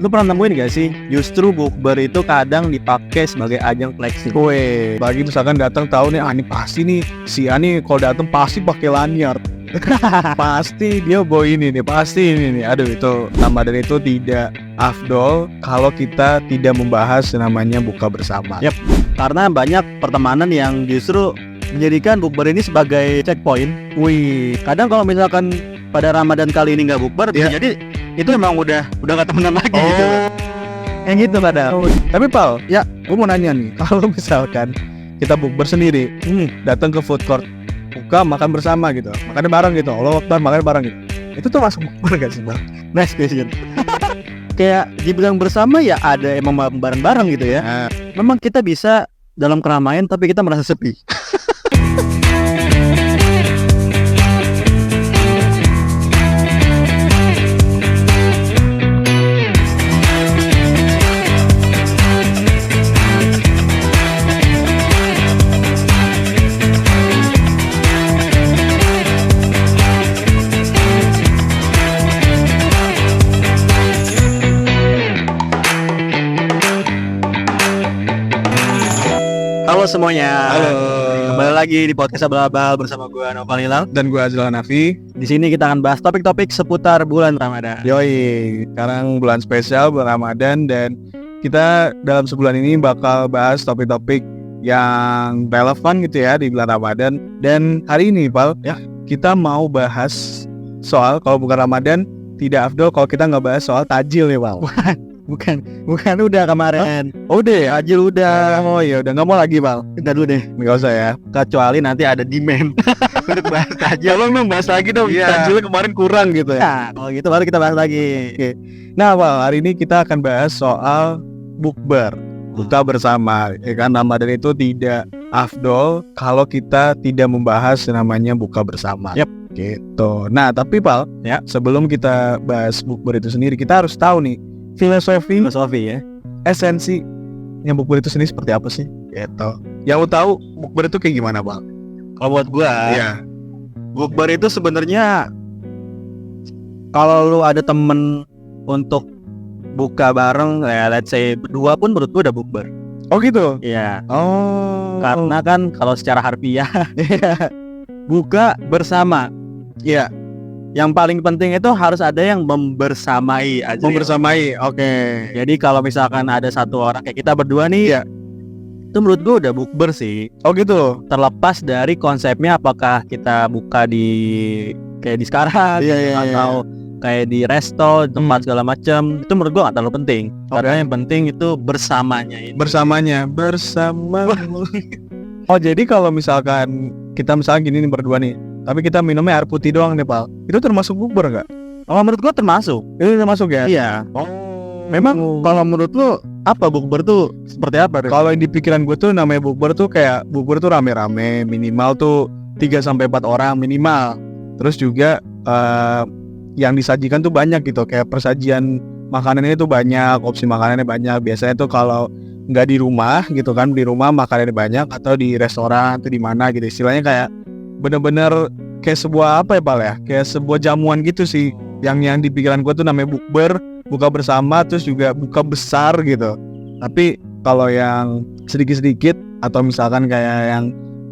Lu pernah nemuin gak sih, justru bukber itu kadang dipakai sebagai ajang flexing. Weh, bagi misalkan datang tahu nih, ini pasti nih si Ani kalau datang pasti pakai lanyard. Pasti dia bawa ini nih, pasti ini nih. Aduh, itu tambah dari itu tidak afdol kalau kita tidak membahas namanya buka bersama. Yap, karena banyak pertemanan yang justru menjadikan bukber ini sebagai checkpoint. Wih, Kadang kalau misalkan pada Ramadan kali ini nggak bukber, Iya. jadi itu emang udah nggak temenan lagi gitu. Yang gitu kadang. Tapi Pal, ya, gue mau nanya nih, kalau misalkan kita bukber sendiri, datang ke food court, buka makan bersama gitu, makan bareng gitu, Allah Akbar makan bareng gitu, itu tuh masuk bukber gak sih Bang? Nice question. Kayak dibilang bersama ya ada emang bareng-bareng gitu ya. Nah, Memang kita bisa dalam keramaian tapi kita merasa sepi. Halo semuanya. halo. Kembali lagi di podcast Abal-Abal bersama gue Noval Hilal. Dan gue Azlan Hanafi. Di sini kita akan bahas topik-topik seputar bulan Ramadan. Yoi, sekarang bulan spesial bulan Ramadan dan kita dalam sebulan ini bakal bahas topik-topik yang relevan gitu ya di bulan Ramadan. Dan hari ini Pal, Ya. kita mau bahas soal kalau bukan Ramadan tidak afdol kalau kita nggak bahas soal tajil ya Pal. Bukan udah kemarin. Oh udah ya? Tajil udah. Oh ya udah nggak mau lagi Pal. Udah dulu deh. Nggak usah ya. Kecuali nanti ada demand untuk bahas tajil. Tolong dong bahas lagi dong. Iya. Tajilnya kemarin kurang gitu ya. Nah, kalau gitu baru kita bahas lagi. Oke. Nah Pal, hari ini kita akan bahas soal bukber, buka bersama. Ya kan, Ramadan itu tidak afdol kalau kita tidak membahas namanya buka bersama. Yap. Gitu. Nah tapi Pal, Ya. sebelum kita bahas bukber itu sendiri, kita harus tahu nih Filosofi ya. esensi yang bukber itu sendiri seperti apa sih? Gitu. Yang lu tahu bukber itu kayak gimana Pal? Kalau buat gua, Iya. bukber itu sebenarnya kalau lu ada temen untuk buka bareng, ya let's say berdua pun menurut gua udah bukber. Oh gitu. Iya. Oh. Karena kan kalau secara harfiah buka bersama. Iya. Yang paling penting itu harus ada yang membersamai aja. Membersamai. Oke. Jadi kalau misalkan ada satu orang kayak kita berdua nih, Iya. itu menurut gua udah bukber sih. Oh gitu. Terlepas dari konsepnya apakah kita buka di kayak di sekarang Iya, iya, atau kayak di resto, tempat segala macam, itu menurut gua nggak terlalu penting. Karena yang penting itu bersamanya ini. Bersamanya bersama. Oh jadi kalau misalkan kita misalnya gini nih berdua nih, tapi kita minumnya air putih doang nih Pal, itu termasuk bukber nggak? Oh, menurut gua termasuk. Itu termasuk ya? Iya. Memang kalau menurut lu apa bukber tuh seperti apa? Rick? Kalau yang di pikiran gue tuh namanya bukber tuh kayak bukber tuh rame-rame, minimal tuh 3-4 orang minimal. Terus juga yang disajikan tuh banyak gitu, kayak persajian makanannya tuh banyak, opsi makanannya banyak. Biasanya tuh kalau nggak di rumah gitu kan, di rumah makanannya banyak, atau di restoran atau di mana gitu. Istilahnya kayak bener-bener kayak sebuah apa ya Pal ya, kayak sebuah jamuan gitu sih. Yang di pikiran gue tuh namanya bukber, buka bersama, terus juga buka besar gitu. Tapi kalau yang sedikit-sedikit atau misalkan kayak yang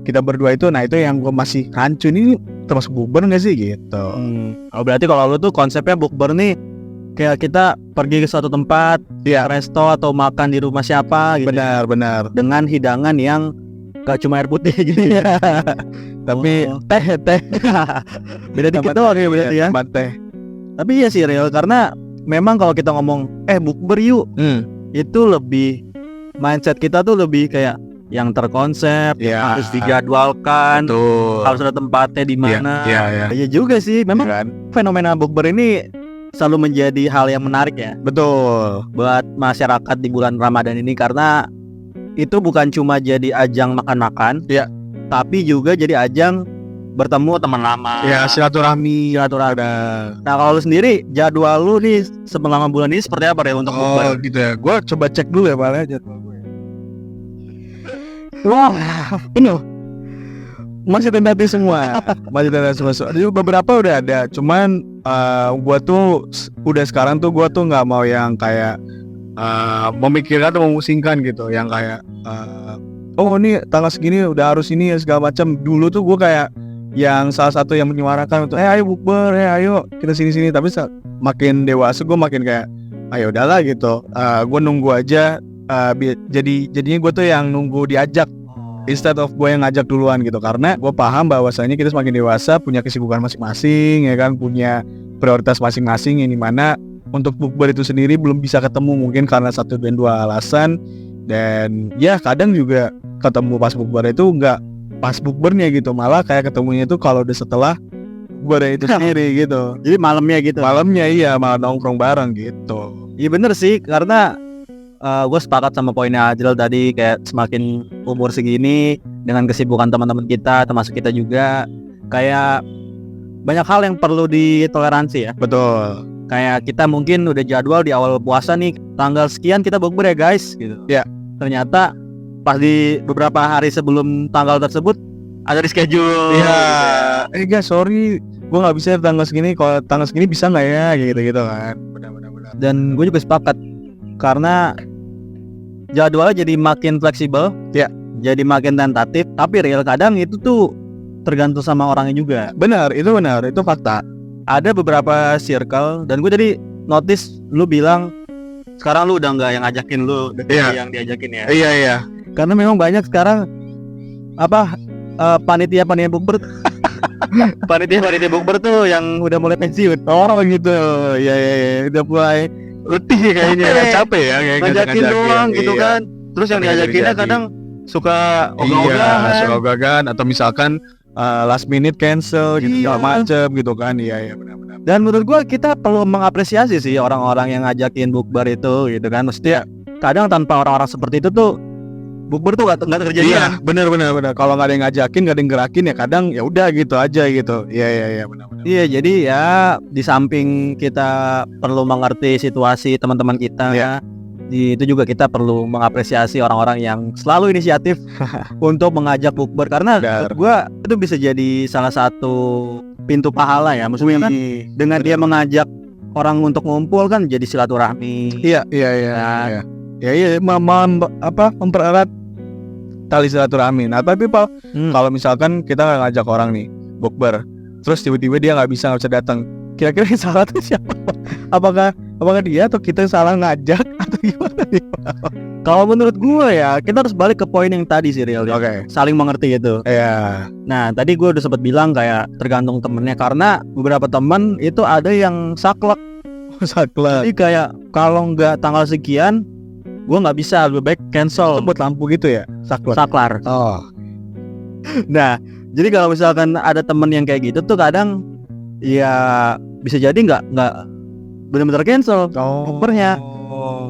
kita berdua itu, nah itu yang gue masih rancu, ini termasuk bukber nggak sih gitu. Oh, berarti kalau lu tuh konsepnya bukber nih kayak kita pergi ke suatu tempat, Iya. resto atau makan di rumah siapa gitu. Benar. Dengan hidangan yang gak cuma air putih gitu ya. Tapi teh beda dikit doang ya berarti ya. Tambah teh. Tapi iya sih real, karena memang kalau kita ngomong bukber yuk, itu lebih mindset kita tuh lebih kayak yang terkonsep, Iya. harus dijadwalkan, Tuh. harus ada tempatnya di mana. Iya. Iya juga sih, memang Kan? fenomena bukber ini selalu menjadi hal yang menarik ya Betul. buat masyarakat di bulan Ramadan ini, karena itu bukan cuma jadi ajang makan-makan, Iya. tapi juga jadi ajang bertemu teman lama. Ya silaturahmi. Nah kalau lu sendiri, jadwal lu nih selama bulan ini seperti apa ya untuk Oh bukber? gitu ya. Gue coba cek dulu ya Pal ya jadwal gue. Wah, ini loh. Masih tentatif semua. Masih tentatif semua. Jadi beberapa udah ada. Cuman gua tuh udah sekarang tuh gua tuh nggak mau yang kayak memikirkan atau memusingkan gitu. Yang kayak oh ini tanggal segini udah harus ini segala macam. Dulu tuh gua kayak yang salah satu yang menyuarakan untuk ayo bukber, ayo kita sini. Tapi makin dewasa gua makin kayak ayo udahlah gitu. Gua nunggu aja. Jadinya gue tuh yang nunggu diajak instead of gue yang ngajak duluan gitu, karena gue paham bahwasanya kita semakin dewasa punya kesibukan masing-masing ya kan, punya prioritas masing-masing yang dimana untuk bukber itu sendiri belum bisa ketemu mungkin karena satu dan dua alasan. Dan ya kadang juga ketemu pas bukber itu nggak pas bukbernya gitu, malah kayak ketemunya itu kalau udah setelah bukber itu sendiri gitu. Jadi malamnya gitu. Malamnya iya malah nongkrong bareng gitu. Iya bener sih, karena gue sepakat sama poinnya Ajril tadi, kayak semakin umur segini dengan kesibukan teman-teman kita, termasuk kita juga, kayak banyak hal yang perlu ditoleransi ya. Betul. Kayak kita mungkin udah jadwal di awal puasa nih, tanggal sekian kita bukber ya guys gitu. Ya. Ternyata pas di beberapa hari sebelum tanggal tersebut ada di schedule. Iya. Guys sorry, gue nggak bisa tanggal segini. Kalau tanggal segini bisa nggak ya? Gitu kan. Benar. Dan gue juga sepakat karena jadwalnya jadi makin fleksibel, ya, jadi makin tentatif. Tapi real kadang itu tuh tergantung sama orangnya juga. Benar, itu fakta. Ada beberapa circle dan gue jadi notice lu bilang sekarang lu udah nggak yang ngajakin lu, yang diajakin ya. Iya. Karena memang banyak sekarang panitia bukber, panitia bukber tuh yang udah mulai pensiun. Gitu. Iya. Udah mulai letih kayaknya, capek ya kayak ngajakin doang gitu iya. Kan. Terus yang diajakinnya kadang suka ogah-ogahan atau misalkan last minute cancel gitu segala macem gitu kan. Iya benar. Dan menurut gua kita perlu mengapresiasi sih orang-orang yang ngajakin bukber itu gitu kan. Mesti kadang tanpa orang-orang seperti itu tuh bukber tuh nggak terjadi. Iya benar. Kalau nggak ada yang ngajakin, nggak ada yang gerakin ya kadang ya udah gitu aja gitu. Iya benar. Iya, jadi ya di samping kita perlu mengerti situasi teman-teman kita ya, itu juga kita perlu mengapresiasi orang-orang yang selalu inisiatif untuk mengajak bukber, karena menurut gua itu bisa jadi salah satu pintu pahala ya. Maksudnya kan dengan dia mengajak orang untuk ngumpul kan jadi silaturahmi. Iya. Ya mempererat tali silaturahmi. Nah tapi Pak, kalau misalkan kita ngajak orang nih bukber, terus tiba-tiba dia nggak bisa datang, kira-kira yang salah tuh siapa? Apakah dia atau kita salah ngajak atau gimana nih? Kalau menurut gue ya kita harus balik ke poin yang tadi sih Real. Oke. Saling mengerti itu. Iya. Nah tadi gue udah sempat bilang kayak tergantung temennya, karena beberapa teman itu ada yang saklek. Jadi kayak kalau nggak tanggal sekian gue nggak bisa, lebih baik cancel. Buat lampu gitu ya? Saklar. Oh. Nah jadi kalau misalkan ada temen yang kayak gitu tuh kadang ya bisa jadi nggak benar-benar cancel bukbernya.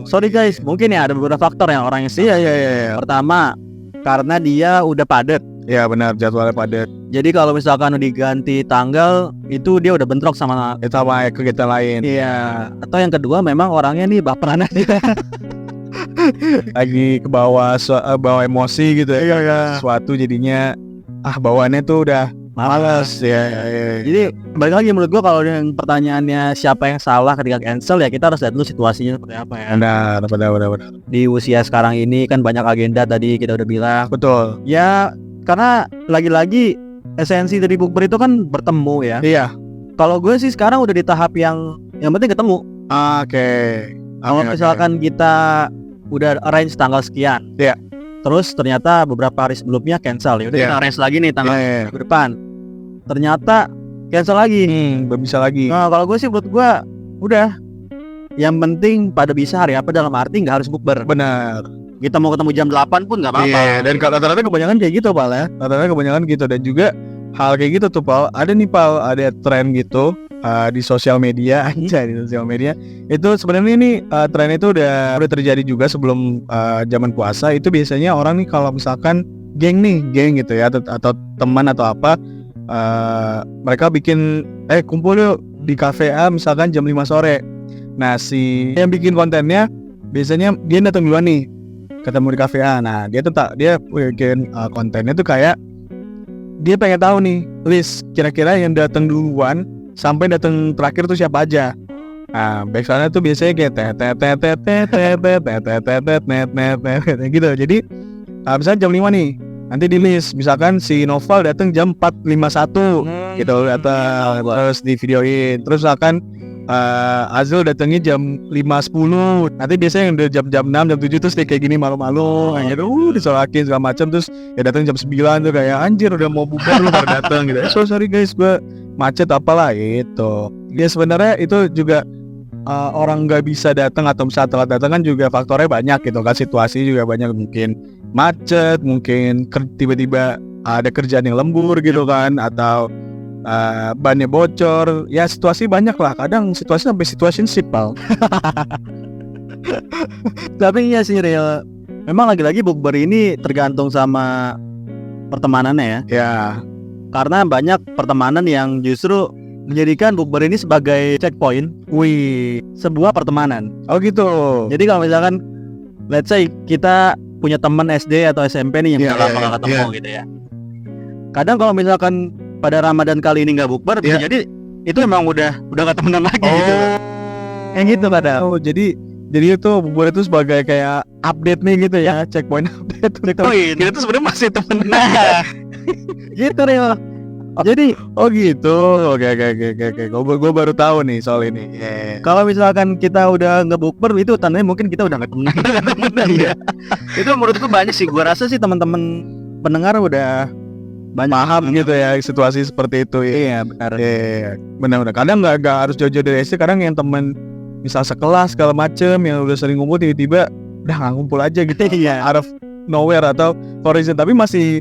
Sorry guys, mungkin ya ada beberapa faktor yang orangnya sih. Iya. Pertama karena dia udah padat. Iya benar, jadwalnya padat. Jadi kalau misalkan udah diganti tanggal itu dia udah bentrok sama kegiatan lain. Iya. Atau yang kedua memang orangnya nih baperan aja. Lagi ke bawah emosi gitu ya. Iya. Suatu jadinya bawaannya tuh udah malas ya. Jadi balik lagi menurut gua kalau yang pertanyaannya siapa yang salah ketika cancel, ya kita harus lihat dulu situasinya seperti apa ya. Benar. Di usia sekarang ini kan banyak agenda tadi kita udah bilang. Betul. Ya karena lagi-lagi esensi dari bukber itu kan bertemu ya. Iya. Kalau gue sih sekarang udah di tahap yang penting ketemu. Oke. Kalau misalkan kita udah arrange tanggal sekian. Iya. Terus ternyata beberapa hari sebelumnya cancel, ya udah kita arrange lagi nih tanggal minggu depan. Ternyata cancel lagi. Belum bisa lagi. Nah kalau gue sih menurut gue udah, yang penting pada bisa hari apa, dalam arti nggak harus bukber. Benar. Kita mau ketemu jam 8 pun nggak apa-apa. Iya. Dan rata-rata kebanyakan kayak gitu Pal ya. Rata-rata kebanyakan gitu. Dan juga hal kayak gitu tuh Pal, ada tren gitu di sosial media aja, di sosial media itu sebenarnya ini tren itu udah terjadi juga sebelum zaman puasa. Itu biasanya orang nih kalau misalkan geng gitu ya, atau teman atau apa, mereka bikin kumpul yuk di kafe A misalkan jam 5 sore. Nah si yang bikin kontennya biasanya dia datang duluan nih, ketemu di kafe A. Nah dia bikin kontennya tuh kayak dia pengen tahu nih list kira-kira yang datang duluan sampai datang terakhir tuh siapa aja. Nah, backsoundnya tuh biasanya kayak gitu. Jadi misalnya jam 5 nih, nanti di list misalkan si Noval datang jam 4.51 gitu datang, terus di videoin. Terus misalkan Azul datangnya jam 5.10. Nanti biasanya yang udah jam 6, jam 7 terus dia kayak gini malu-malu kayak gitu, disolakin segala macam. Terus ya datang jam 9 tuh kayak anjir udah mau bubar lu baru datang gitu. So sorry guys, gua macet apalah itu. Ya sebenarnya itu juga orang nggak bisa datang atau bisa telat datang kan juga faktornya banyak gitu kan, situasi juga banyak, mungkin macet, mungkin tiba-tiba ada kerjaan yang lembur gitu kan, atau bannya bocor, ya situasi banyak lah, kadang situasi sampai situationship Pal. Tapi iya sih real, memang lagi-lagi bukber ini tergantung sama pertemanannya ya. Ya, Karena banyak pertemanan yang justru menjadikan bukber ini sebagai checkpoint sebuah pertemanan. oh gitu. Jadi kalau misalkan let's say kita punya teman SD atau SMP nih yang Iya, udah lama iya, gak ketemu iya. gitu ya. Kadang kalau misalkan pada Ramadan kali ini nggak bukber, bisa Iya. jadi itu emang udah gak temenan lagi gitu. Kayak gitu kadang. Oh, jadi itu bukber itu sebagai kayak update nih gitu ya, checkpoint update. Checkpoint. Kita tuh sebenarnya masih temenan. Nah, gitu real. Jadi Oh gitu. Oke. Gue baru tahu nih soal ini. kalau misalkan kita udah ngebukber itu tandanya mungkin kita udah nggak temenan ya. Itu menurutku banyak sih. Gua rasa sih teman-teman pendengar udah banyak Paham gitu ya situasi seperti itu ya. Iya benar. Iya, benar-benar. Kadang nggak harus jauh-jauh dari SD. Kadang yang temen misal sekelas segala macem yang udah sering ngumpul tiba-tiba udah nggak ngumpul aja gitu. Iya. Out of nowhere atau for reason, tapi masih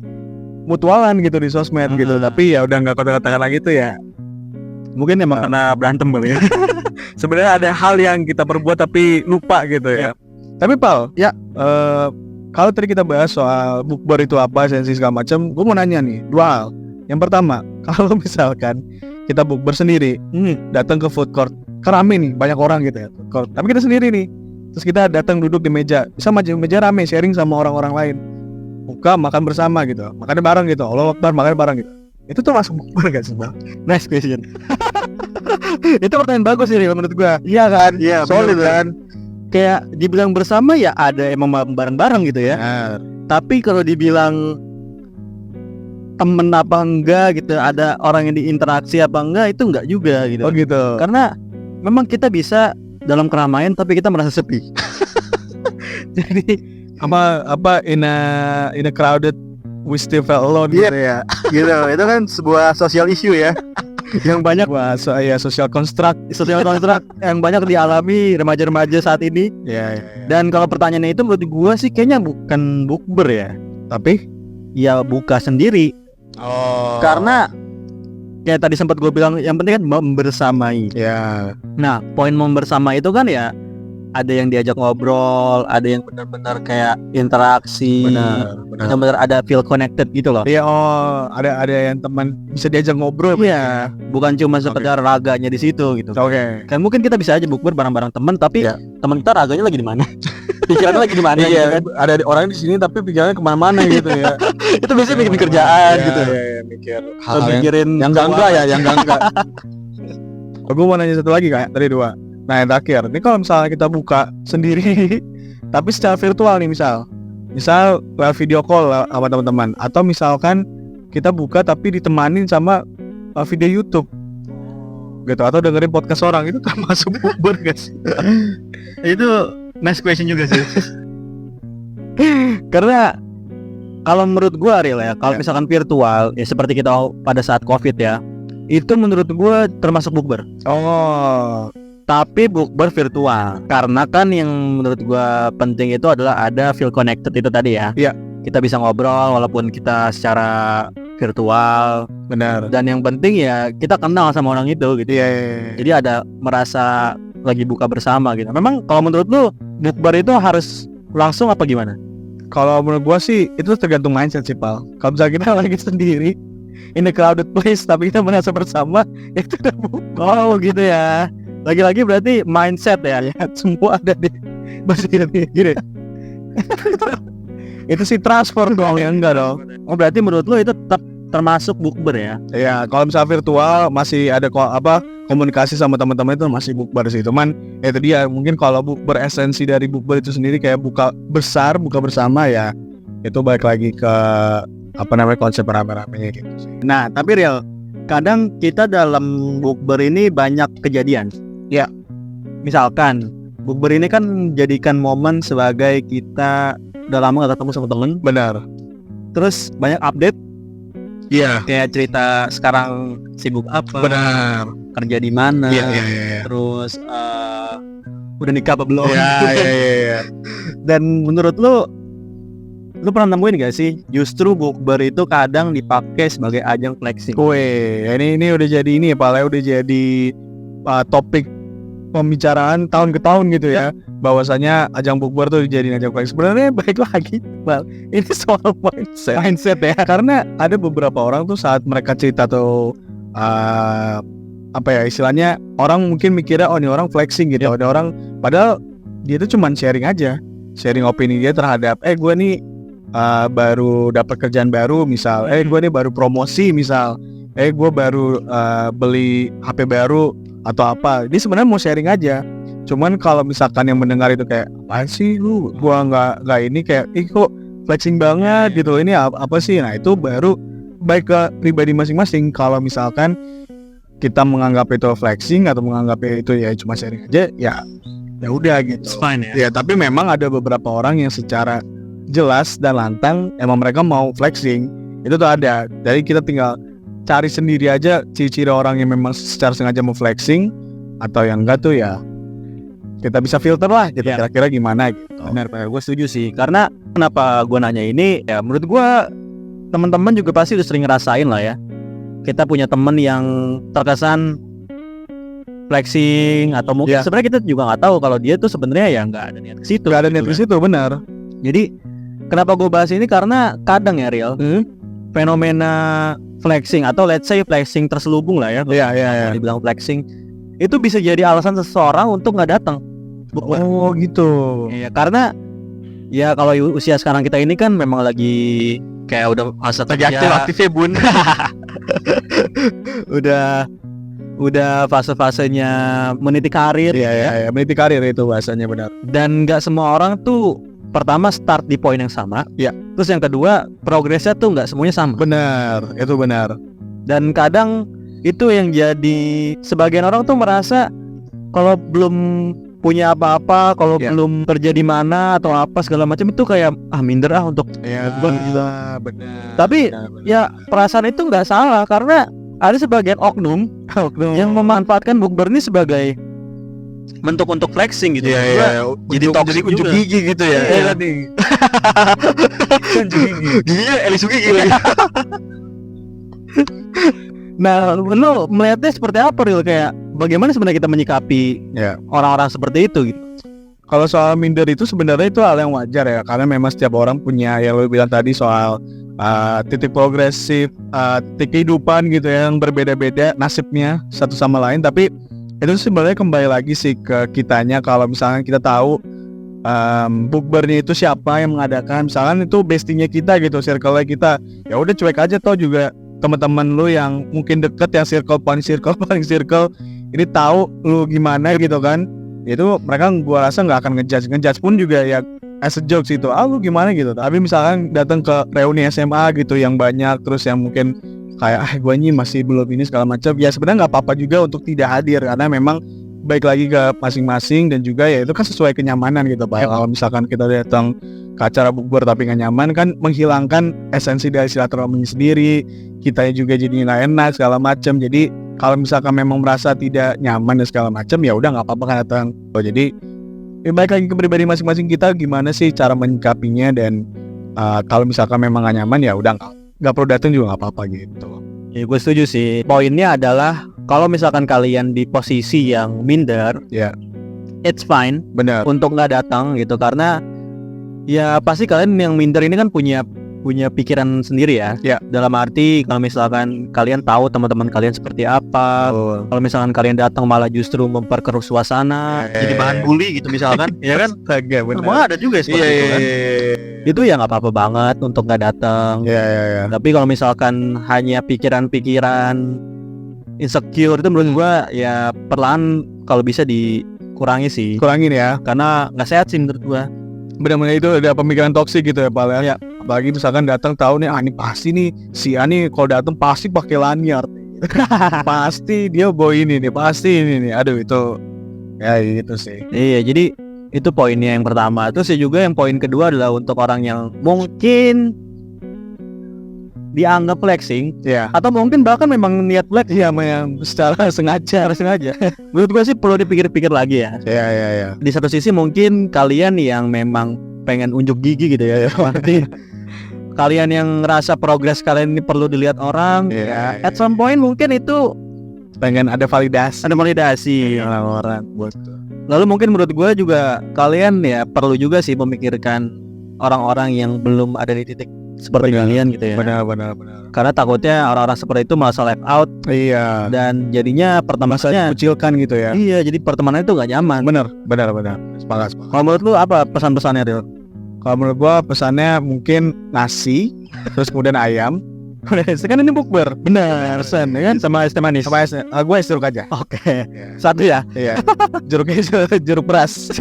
mutualan gitu di sosmed gitu. Tapi ya udah nggak kontak-kontakan lagi tuh ya. Mungkin emang karena berantem kali ya. Sebenarnya ada hal yang kita perbuat tapi lupa gitu ya. Tapi Pal, Ya. Kalau tadi kita bahas soal bukber itu apa, sensi segala macam, gue mau nanya nih dua hal. Yang pertama, kalau misalkan kita bukber sendiri, datang ke food court, kan rame nih, banyak orang gitu ya, food court. Tapi kita sendiri nih, terus kita datang duduk di meja, bisa meja rame, sharing sama orang-orang lain, buka makan bersama gitu, makannya bareng gitu, Allah Akbar, makan bareng gitu. Itu tuh masuk bukber gak sih Bang? Nice question. Itu pertanyaan bagus sih menurut gua. Iya kan? Iya, Solid bener. kan? Kayak dibilang bersama ya ada emang bareng-bareng gitu ya. Benar. Tapi kalau dibilang temen apa enggak gitu, ada orang yang diinteraksi apa enggak, itu enggak juga gitu. Oh gitu. Karena memang kita bisa dalam keramaian tapi kita merasa sepi. Jadi apa in a crowded we still felt alone gitu ya. gitu. Itu kan sebuah social issue ya. Yang banyak Wah, social construct. social construct yang banyak dialami remaja-remaja saat ini. Ya. Dan kalau pertanyaannya itu menurut gua sih kayaknya bukan bukber ya. Tapi Ya buka sendiri. Karena kayak tadi sempat gue bilang yang penting kan membersamai. ya Nah, poin membersama itu kan ya ada yang diajak ngobrol, ada yang benar-benar kayak interaksi, benar. benar-benar ada feel connected gitu loh. Iya, ada yang teman bisa diajak ngobrol. Iya, bukan cuma sekedar raganya di situ gitu. Oke. Kan mungkin kita bisa aja bukber bareng-bareng teman, tapi Iya. teman kita raganya lagi di mana? Pikirannya lagi di mana? Iya, gitu kan? ada orang di sini tapi pikirannya kemana-mana gitu ya. Itu biasanya bikin kerjaan gitu. Iya, mikir Atau mikirin yang enggak ya, yang enggak. Gue mau nanya satu lagi kayak tadi dua. Nah yang terakhir, ini kalau misalnya kita buka sendiri, tapi secara virtual nih misal lewat video call sama teman-teman, atau misalkan kita buka tapi ditemanin sama video YouTube, gitu, atau dengerin podcast orang, itu termasuk bukber gak sih? Itu nice question juga sih. Karena kalau menurut gua real ya, kalau misalkan virtual ya seperti kita pada saat Covid ya, itu menurut gua termasuk bukber. Oh, Tapi bukber virtual. Karena kan yang menurut gua penting itu adalah ada feel connected itu tadi ya. Iya. Kita bisa ngobrol walaupun kita secara virtual, benar. dan yang penting ya kita kenal sama orang itu gitu. Iya. Jadi ada merasa lagi buka bersama gitu. Memang kalau menurut lu bukber itu harus langsung apa gimana? Kalau menurut gua sih itu tergantung mindset sih Pal. Kalau misalnya kita lagi sendiri in a crowded place tapi kita merasa bersama, itu udah bukber. Oh gitu ya. Lagi-lagi berarti mindset ya. Semua ada di bahasa gini. Itu sih transfer dong, ya enggak dong. Oh berarti menurut lu itu tetap termasuk bukber ya. Ya kalau misalnya virtual masih ada komunikasi sama teman-teman itu masih bukber sih. Cuman itu dia, mungkin kalau bukber, esensi dari bukber itu sendiri kayak buka bersama ya, itu balik lagi ke konsep rame-ramenya gitu sih. Nah tapi real, kadang kita dalam bukber ini banyak kejadian. Ya. Misalkan bukber ini kan jadikan momen sebagai kita udah lama gak ketemu sama temen. Benar. Terus banyak update. Iya. Kayak cerita sekarang sibuk apa, Benar. kerja di mana, Iya. terus udah nikah apa belum. Iya. Dan menurut lu pernah nemuin gak sih justru bukber itu kadang dipakai sebagai ajang flexing? Weh, ini udah jadi ini ya, udah jadi topik pembicaraan tahun ke tahun gitu ya. Bahwasanya ajang bukber tuh dijadiin ajang flexing. Sebenarnya baik lagi, Bal, ini soal mindset ya. Karena ada beberapa orang tuh saat mereka cerita tuh istilahnya orang mungkin mikirnya oh ini orang flexing gitu. Ada orang padahal dia tuh cuman sharing aja, sharing opini dia terhadap gue nih baru dapat kerjaan baru misal, gue nih baru promosi misal, gue baru beli HP baru atau apa. Dia sebenarnya mau sharing aja. Cuman kalau misalkan yang mendengar itu kayak apa sih lu, gua nggak ini kayak kok flexing banget gitu, ini apa sih. Nah itu baru baik ke pribadi masing-masing. Kalau misalkan kita menganggap itu flexing atau menganggap itu ya cuma sharing aja, ya udah gitu. It's fine ya. Ya tapi memang ada beberapa orang yang secara jelas dan lantang emang mereka mau flexing, itu tuh ada. Jadi kita tinggal cari sendiri aja ciri-ciri orang yang memang secara sengaja mau flexing atau yang enggak tuh ya kita bisa filter lah gitu, kira-kira gimana gitu. Benar Pak, gue setuju sih. Karena kenapa gue nanya ini ya, menurut gue teman-teman juga pasti udah sering ngerasain lah ya. Kita punya temen yang terkesan flexing atau mungkin sebenarnya kita juga nggak tahu kalau dia tuh sebenarnya ya nggak ada niat ke situ. Nggak ada niat ke situ, benar. Jadi kenapa gue bahas ini karena kadang ya real fenomena flexing atau let's say flexing terselubung lah ya. Iya. Dibilang flexing itu bisa jadi alasan seseorang untuk nggak datang. Oh gitu. Iya, karena ya kalau usia sekarang kita ini kan memang lagi kayak udah fase aktif ya bun. udah fase-fasenya meniti karir. Iya, meniti karir itu bahasanya, benar. Dan nggak semua orang tuh pertama start di poin yang sama. Iya. Terus yang kedua progresnya tuh nggak semuanya sama. Benar, itu benar. Dan kadang itu yang jadi sebagian orang tuh merasa kalau belum punya apa-apa, kalau belum kerja di mana atau apa segala macam itu kayak minder untuk benar. Tapi ya perasaan itu nggak salah karena ada sebagian oknum yang memanfaatkan bukber ini sebagai bentuk untuk flexing gitu. Jadi toksik, unjuk gigi gitu ya. Iya nih. Unjuk gigi. Giginya Elis gigi. Nah, lu melihatnya seperti apa Ril? Kayak bagaimana sebenarnya kita menyikapi orang-orang seperti itu gitu? Kalau soal minder itu sebenarnya itu hal yang wajar ya, karena memang setiap orang punya yang lo bilang tadi soal titik progresif, titik kehidupan gitu ya, yang berbeda-beda nasibnya satu sama lain. Tapi itu sebenarnya kembali lagi sih ke kitanya. Kalau misalnya kita tahu bukbernya itu siapa yang mengadakan, misalkan itu bestinya kita gitu, circle kita, ya udah cuek aja. Tau juga teman-teman lu yang mungkin deket, yang paling circle ini tahu lu gimana gitu kan, itu mereka gua rasa nggak akan ngejudge pun juga ya as a joke gitu, lu gimana gitu. Tapi misalkan datang ke reuni SMA gitu yang banyak, terus yang mungkin kayak gua ini masih belum ini segala macam, ya sebenarnya nggak apa-apa juga untuk tidak hadir, karena memang baik lagi ke masing-masing dan juga ya itu kan sesuai kenyamanan gitu Pak. Kalau misalkan kita datang ke acara bukber tapi nggak nyaman kan menghilangkan esensi dari silaturahmi sendiri, kitanya juga jadi nggak enak segala macam. Jadi kalau misalkan memang merasa tidak nyaman dan segala macam, ya udah nggak apa-apa kan datang. Jadi baik lagi ke pribadi masing-masing kita gimana sih cara menyikapinya, dan kalau misalkan memang nggak nyaman ya udah nggak perlu datang juga nggak apa-apa gitu. Ya gue setuju sih. Poinnya adalah kalau misalkan kalian di posisi yang minder, it's fine. Benar. Untuk nggak datang gitu, karena ya pasti kalian yang minder ini kan punya punya pikiran sendiri ya. Ya. Dalam arti kalau misalkan kalian tahu teman-teman kalian seperti apa, kalau misalkan kalian datang malah justru memperkeruh suasana, jadi bahan bully gitu misalkan, ya kan? Agak benar. Semua ada juga seperti itu kan. Itu ya nggak apa-apa banget untuk nggak datang. Iya. Tapi kalau misalkan hanya pikiran-pikiran insecure itu menurut gua ya perlahan kalau bisa dikurangi sih. Kurangin ya. Karena nggak sehat sih menurut gua. Benar-benar itu ada pemikiran toksik gitu ya, Pak ya. Apalagi misalkan datang tahu nih, ini pasti nih si Ani kalau datang pasti pakai lanyard. Pasti dia bawa ini nih, pasti ini nih. Aduh itu ya gitu sih. Iya, jadi itu poinnya yang pertama. Terus ya juga yang poin kedua adalah untuk orang yang mungkin dianggap flexing, Ya. atau mungkin bahkan memang niat flex Iya, yang secara sengaja. menurut gua sih perlu dipikir-pikir lagi ya. Iya. Di satu sisi mungkin kalian yang memang pengen unjuk gigi gitu ya, berarti kalian yang ngerasa progres kalian ini perlu dilihat orang, Iya. at some point mungkin itu Pengen ada validasi. ada validasi. Orang-orang buat. Lalu mungkin menurut gue juga kalian ya perlu juga sih memikirkan orang-orang yang belum ada di titik seperti Benar. kalian gitu ya. Benar. Karena takutnya orang-orang seperti itu merasa left out Iya. dan jadinya Masa pertemanannya dikucilkan gitu ya. iya, jadi pertemanan itu gak nyaman. Benar. Sepakat. Kalau menurut lu apa pesan-pesannya, Ril? Kalau menurut gua pesannya mungkin nasi, terus kemudian ayam. Kan ini bukber. Benar, Sen, ya kan sama es teh manis. Apa ya? Gua es jeruk aja. Oke. Satu ya. Iya. Jeruknya jeruk beras.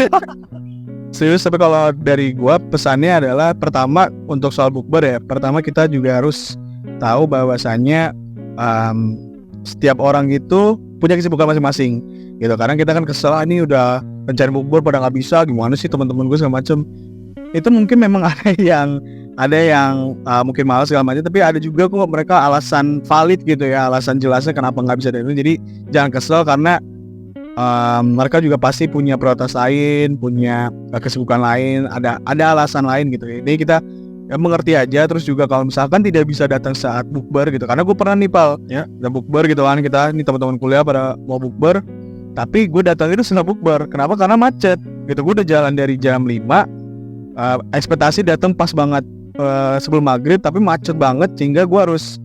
Serius, tapi kalau dari gua pesannya adalah pertama untuk soal bukber ya. Pertama kita juga harus tahu bahwasannya setiap orang itu punya kesibukan masing-masing gitu. Karena kita kan kesel, ini udah rencana bukber pada nggak bisa, gimana sih teman-teman gue segala macem. Itu mungkin memang ada yang mungkin malas segala macam, tapi ada juga kok mereka alasan valid gitu ya, alasan jelasnya kenapa nggak bisa dari itu. Jadi jangan kesel karena mereka juga pasti punya prioritas lain, punya kesibukan lain, ada alasan lain gitu. Jadi kita ya mengerti aja. Terus juga kalau misalkan tidak bisa datang saat bukber gitu, karena gue pernah nih Pal, ya udah bukber gitu kan, kita nih teman-teman kuliah pada mau bukber, tapi gue datang itu setelah bukber. Kenapa? Karena macet gitu. Gue udah jalan dari jam 5, ekspektasi datang pas banget sebelum maghrib, tapi macet banget sehingga gue harus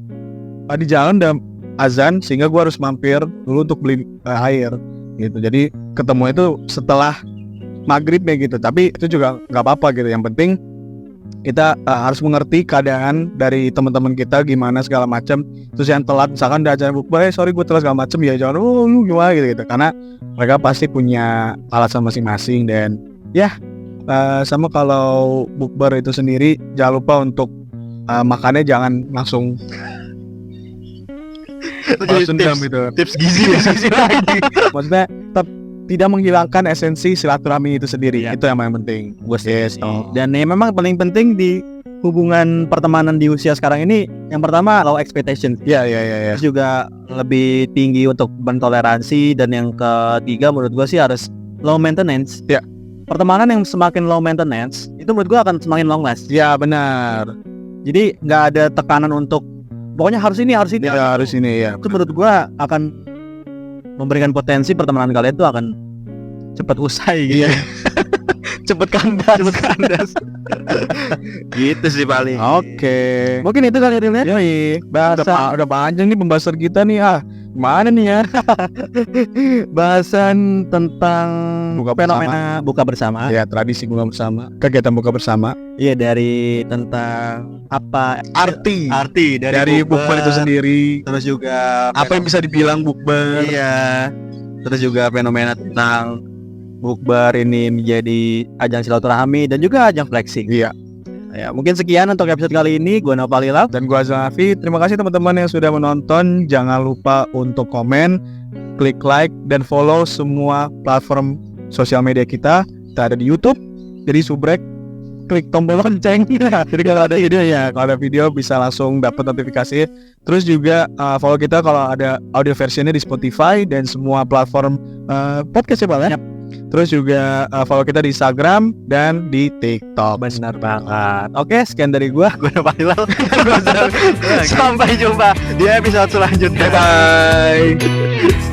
di jalan dan azan, sehingga gue harus mampir dulu untuk beli air gitu. Jadi ketemu itu setelah maghribnya gitu, tapi itu juga nggak apa-apa gitu. Yang penting kita harus mengerti keadaan dari teman-teman kita gimana segala macam. Terus yang telat misalkan udah acara bukber, sorry gue telat segala macam, ya jangan lu gimana gitu, karena mereka pasti punya alasan masing-masing. Dan ya sama kalau bukber itu sendiri jangan lupa untuk makannya jangan langsung dendam gitu. Tips gizi lagi. Maksudnya tetap tidak menghilangkan esensi silaturahmi itu sendiri. Iya. Itu yang paling penting. Yes, dan yang memang paling penting di hubungan pertemanan di usia sekarang ini, yang pertama low expectation. Iya. Terus juga lebih tinggi untuk bertoleransi, dan yang ketiga menurut gua sih harus low maintenance. Ya. Pertemanan yang semakin low maintenance itu menurut gua akan semakin long last. Ya benar. Jadi nggak ada tekanan untuk pokoknya harus ini. Ya harus ini ya. Itu menurut gua akan memberikan potensi pertemanan kalian tuh akan cepat usai gitu. Iya. cepet kandas. Gitu sih paling. Oke. Mungkin itu kali Rilnya. Yoi. Bahasa Udah panjang nih pembahasan kita nih. Gimana nih ya? bahasan tentang Buka fenomena buka bersama. Ya, tradisi buka bersama, kegiatan buka bersama. Iya, dari tentang apa Arti dari bukber itu sendiri. Terus juga Apa yang bisa dibilang bukber? iya. Terus juga fenomena tentang bukber ini menjadi ajang silaturahmi dan juga ajang flexing. Iya. Ya, mungkin sekian untuk episode kali ini. Gua Nopalila. Dan gua Zalfi. Terima kasih teman-teman yang sudah menonton. Jangan lupa untuk komen, klik like, dan follow semua platform sosial media kita. Kita ada di YouTube. Jadi subrek, klik tombol lonceng. Jadi kalau ada video ya, kalau ada video bisa langsung dapat notifikasi. Terus juga follow kita kalau ada audio versionnya di Spotify dan semua platform podcast ya Pak ya. Terus juga follow kita di Instagram dan di TikTok. Benar banget. Oke, sekian dari gua Nopalila. Sampai jumpa di episode selanjutnya. Bye.